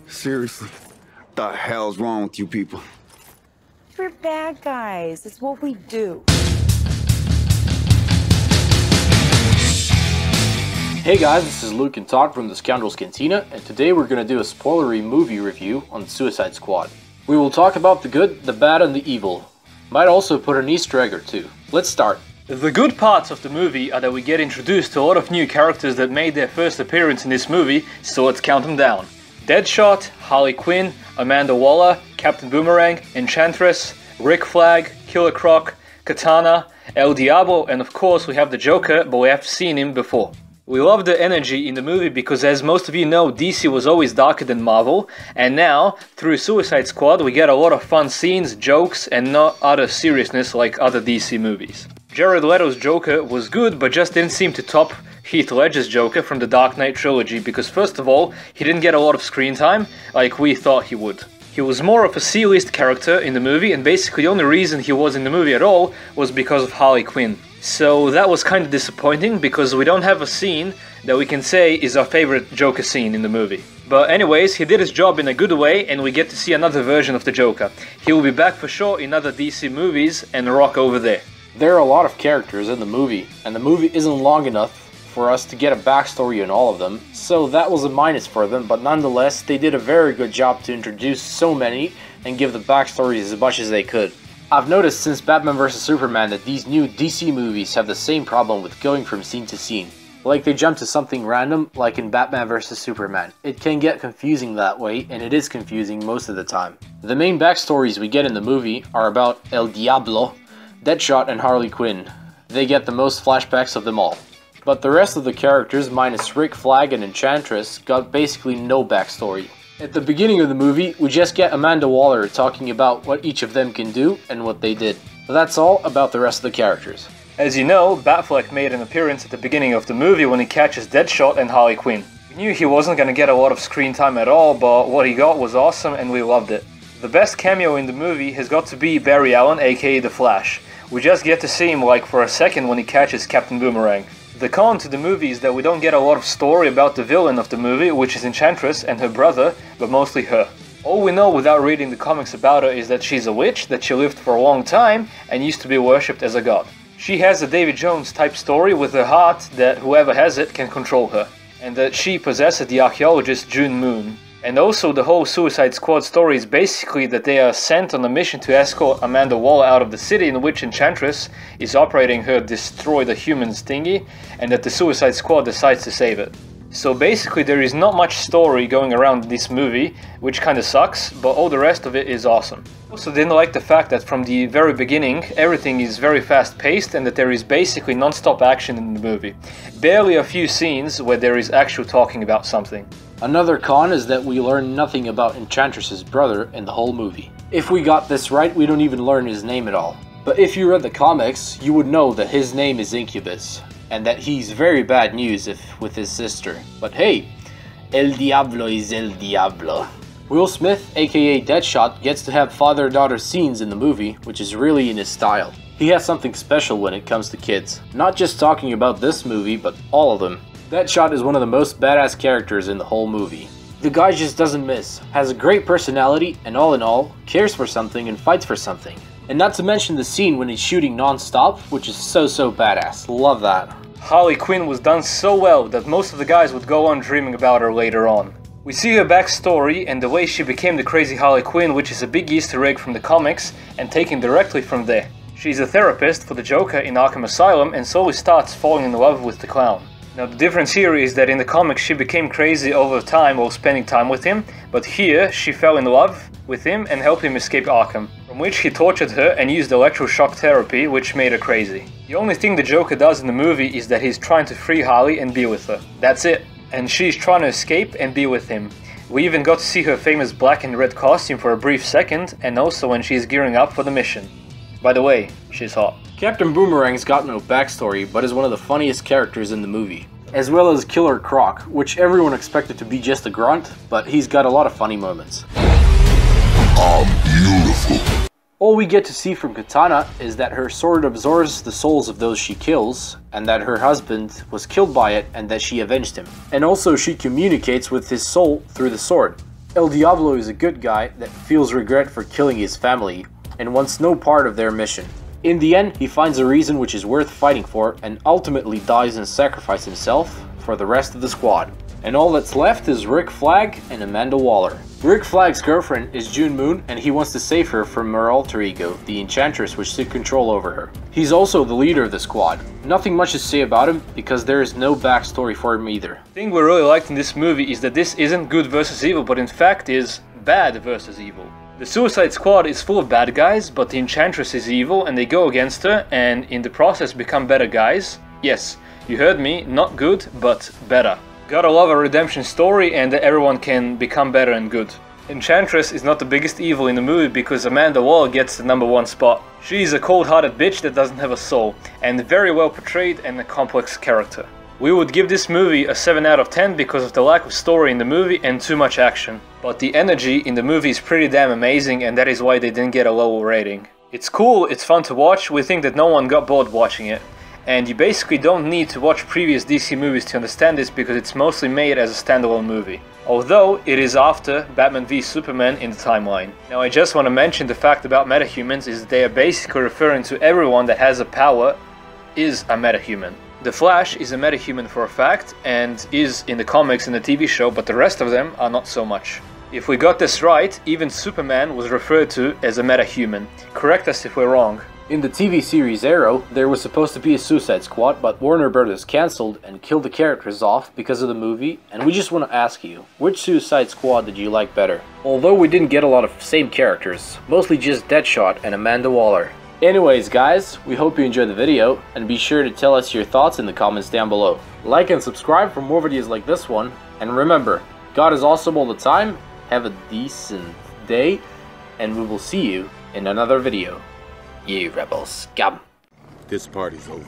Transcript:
Seriously, the hell's wrong with you people? We're bad guys. It's what we do. Hey guys, this is Luke and Todd from the Scoundrel's Cantina, and today we're going to do a spoilery movie review on Suicide Squad. We will talk about the good, the bad, and the evil. Might also put an Easter egg or two. Let's start. The good parts of the movie are that we get introduced to a lot of new characters that made their first appearance in this movie, so let's count them down. Deadshot, Harley Quinn, Amanda Waller, Captain Boomerang, Enchantress, Rick Flag, Killer Croc, Katana, El Diablo, and of course we have the Joker, but we have seen him before. We love the energy in the movie because, as most of you know, DC was always darker than Marvel, and now, through Suicide Squad, we get a lot of fun scenes, jokes, and not utter seriousness like other DC movies. Jared Leto's Joker was good, but just didn't seem to top Heath Ledger's Joker from the Dark Knight trilogy because, first of all, he didn't get a lot of screen time like we thought he would. He was more of a C-list character in the movie, and basically the only reason he was in the movie at all was because of Harley Quinn. So that was kind of disappointing because we don't have a scene that we can say is our favorite Joker scene in the movie. But anyways, he did his job in a good way and we get to see another version of the Joker. He will be back for sure in other DC movies and rock over there. There are a lot of characters in the movie, and the movie isn't long enough for us to get a backstory on all of them, so that was a minus for them, but nonetheless, they did a very good job to introduce so many and give the backstories as much as they could. I've noticed since Batman vs Superman that these new DC movies have the same problem with going from scene to scene. Like they jump to something random, like in Batman vs Superman. It can get confusing that way, and it is confusing most of the time. The main backstories we get in the movie are about El Diablo, Deadshot, and Harley Quinn. They get the most flashbacks of them all. But the rest of the characters, minus Rick Flag and Enchantress, got basically no backstory. At the beginning of the movie, we just get Amanda Waller talking about what each of them can do and what they did. That's all about the rest of the characters. As you know, Batfleck made an appearance at the beginning of the movie when he catches Deadshot and Harley Quinn. We knew he wasn't going to get a lot of screen time at all, but what he got was awesome and we loved it. The best cameo in the movie has got to be Barry Allen, aka The Flash. We just get to see him like for a second when he catches Captain Boomerang. The con to the movie is that we don't get a lot of story about the villain of the movie, which is Enchantress and her brother, but mostly her. All we know without reading the comics about her is that she's a witch, that she lived for a long time and used to be worshipped as a god. She has a Davy Jones type story with a heart that whoever has it can control her, and that she possesses the archaeologist June Moon. And also the whole Suicide Squad story is basically that they are sent on a mission to escort Amanda Waller out of the city in which Enchantress is operating her Destroy the Humans thingy, and that the Suicide Squad decides to save it. So basically there is not much story going around this movie, which kinda sucks, but all the rest of it is awesome. I also didn't like the fact that from the very beginning everything is very fast paced and that there is basically non-stop action in the movie. Barely a few scenes where there is actual talking about something. Another con is that we learn nothing about Enchantress's brother in the whole movie. If we got this right, we don't even learn his name at all. But if you read the comics, you would know that his name is Incubus, and that he's very bad news with his sister. But hey, El Diablo is El Diablo. Will Smith, aka Deadshot, gets to have father-daughter scenes in the movie, which is really in his style. He has something special when it comes to kids. Not just talking about this movie, but all of them. Deadshot is one of the most badass characters in the whole movie. The guy just doesn't miss, has a great personality, and all in all, cares for something and fights for something. And not to mention the scene when he's shooting non-stop, which is so badass. Love that. Harley Quinn was done so well that most of the guys would go on dreaming about her later on. We see her backstory and the way she became the crazy Harley Quinn, which is a big Easter egg from the comics and taken directly from there. She's a therapist for the Joker in Arkham Asylum and slowly starts falling in love with the clown. Now the difference here is that in the comics she became crazy over time while spending time with him, but here she fell in love with him and helped him escape Arkham, from which he tortured her and used electroshock therapy, which made her crazy. The only thing the Joker does in the movie is that he's trying to free Harley and be with her. That's it. And she's trying to escape and be with him. We even got to see her famous black and red costume for a brief second, and also when she's gearing up for the mission. By the way, she's hot. Captain Boomerang's got no backstory, but is one of the funniest characters in the movie. As well as Killer Croc, which everyone expected to be just a grunt, but he's got a lot of funny moments. I'm beautiful. All we get to see from Katana is that her sword absorbs the souls of those she kills, and that her husband was killed by it and that she avenged him. And also she communicates with his soul through the sword. El Diablo is a good guy that feels regret for killing his family and wants no part of their mission. In the end, he finds a reason which is worth fighting for and ultimately dies and sacrifices himself for the rest of the squad. And all that's left is Rick Flag and Amanda Waller. Rick Flag's girlfriend is June Moon, and he wants to save her from her alter ego, the Enchantress, which took control over her. He's also the leader of the squad. Nothing much to say about him, because there is no backstory for him either. The thing we really liked in this movie is that this isn't good versus evil, but in fact is bad versus evil. The Suicide Squad is full of bad guys, but the Enchantress is evil and they go against her and in the process become better guys. Yes, you heard me, not good, but better. Gotta love a redemption story and that everyone can become better and good. Enchantress is not the biggest evil in the movie because Amanda Waller gets the #1 spot. She's a cold-hearted bitch that doesn't have a soul, and very well portrayed and a complex character. We would give this movie a 7 out of 10 because of the lack of story in the movie and too much action. But the energy in the movie is pretty damn amazing and that is why they didn't get a low rating. It's cool, it's fun to watch, we think that no one got bored watching it. And you basically don't need to watch previous DC movies to understand this because it's mostly made as a standalone movie. Although it is after Batman v Superman in the timeline. Now I just want to mention the fact about metahumans is they are basically referring to everyone that has a power is a metahuman. The Flash is a metahuman for a fact and is in the comics and the TV show, but the rest of them are not so much. If we got this right, even Superman was referred to as a metahuman. Correct us if we're wrong. In the TV series Arrow, there was supposed to be a Suicide Squad, but Warner Brothers cancelled and killed the characters off because of the movie, and we just want to ask you, which Suicide Squad did you like better? Although we didn't get a lot of same characters, mostly just Deadshot and Amanda Waller. Anyways guys, we hope you enjoyed the video, and be sure to tell us your thoughts in the comments down below. Like and subscribe for more videos like this one, and remember, God is awesome all the time, have a decent day, and we will see you in another video. You rebel scum. This party's over.